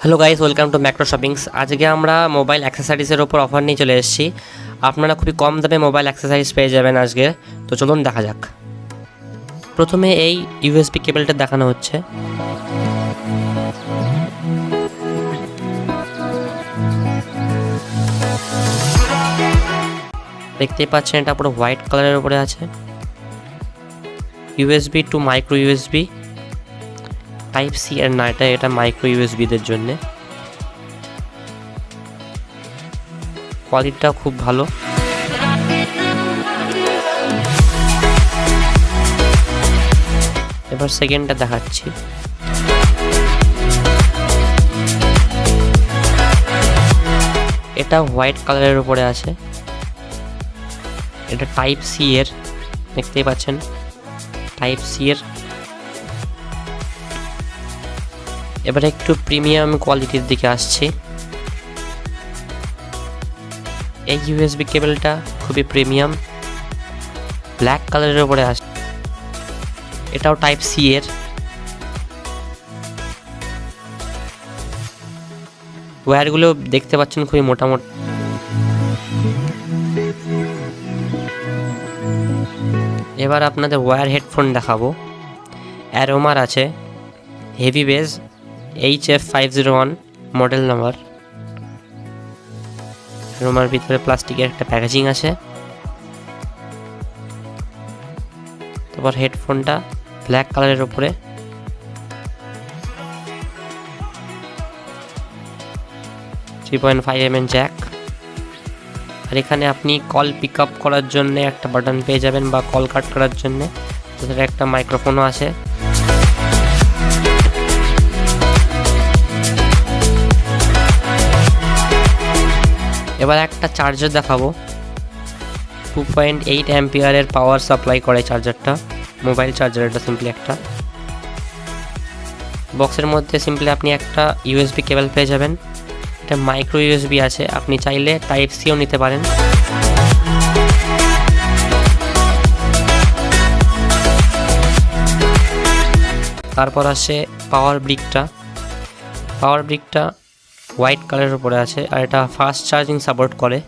Hello guys, welcome to macro shoppings. আজকে আমরা mobile অ্যাক্সেসরিজের ওপর অফার নিয়ে চলে এসেছি। আপনারা খুবই কম দামে মোবাইল অ্যাক্সেসরিজ পেয়ে যাবেন আজকে। তো চলুন দেখা যাক। প্রথমে এই ইউএসবি কেবলটা দেখানো হচ্ছে। দেখতেই পাচ্ছেন এটা পুরো হোয়াইট কালারের উপরে আছে। USB to micro USB, type C এর না, এটা মাইক্রো ইউএসবিদের জন্য। কোয়ালিটিটা খুব ভালো। এবার সেকেন্ডটা দেখাচ্ছি। এটা হোয়াইট কালারের উপরে আছে। এটা টাইপ সি এর, দেখতেই পাচ্ছেন টাইপ সি এর। এবারে একটু প্রিমিয়াম কোয়ালিটির দিকে আসছি। এই ইউএসবি কেবলটা খুবই প্রিমিয়াম, ব্ল্যাক কালারের উপরে আসে। এটাও টাইপ সি এর। ওয়্যারগুলো দেখতে পাচ্ছেন খুবই মোটামুটি। এবার আপনাদের ওয়্যার হেডফোন দেখাবো। অ্যারোমার আছে, heavy bass, HF501 model number. অ্যারোমার ভিতরে প্লাস্টিকের একটা প্যাকেজিং আছে। তারপর হেডফোনটা ব্ল্যাক কালারের উপরে। $3.5mm Jack. আর এখানে আপনি কল পিক আপ করার জন্য একটা বাটন পেয়ে যাবেন, বা কল কাট করার জন্য। তাছাড়া একটা মাইক্রোফোনও আছে। এবার একটা চার্জার দেখাবো। 2.8 অ্যাম্পিয়ারের পাওয়ার সাপ্লাই করে চার্জারটা, মোবাইল চার্জার। এটা সিম্পলি একটা বক্সের মধ্যে সিম্পলি আপনি একটা ইউএসবি কেবল পেয়ে যাবেন। এটা মাইক্রো ইউএসবি আছে, আপনি চাইলে টাইপ সিও নিতে পারেন। তারপর আসে পাওয়ার ব্রিকটা। পাওয়ার ব্রিকটা হোয়াইট কালারের উপরে আছে, আর এটা ফাস্ট চার্জিং সাপোর্ট করে।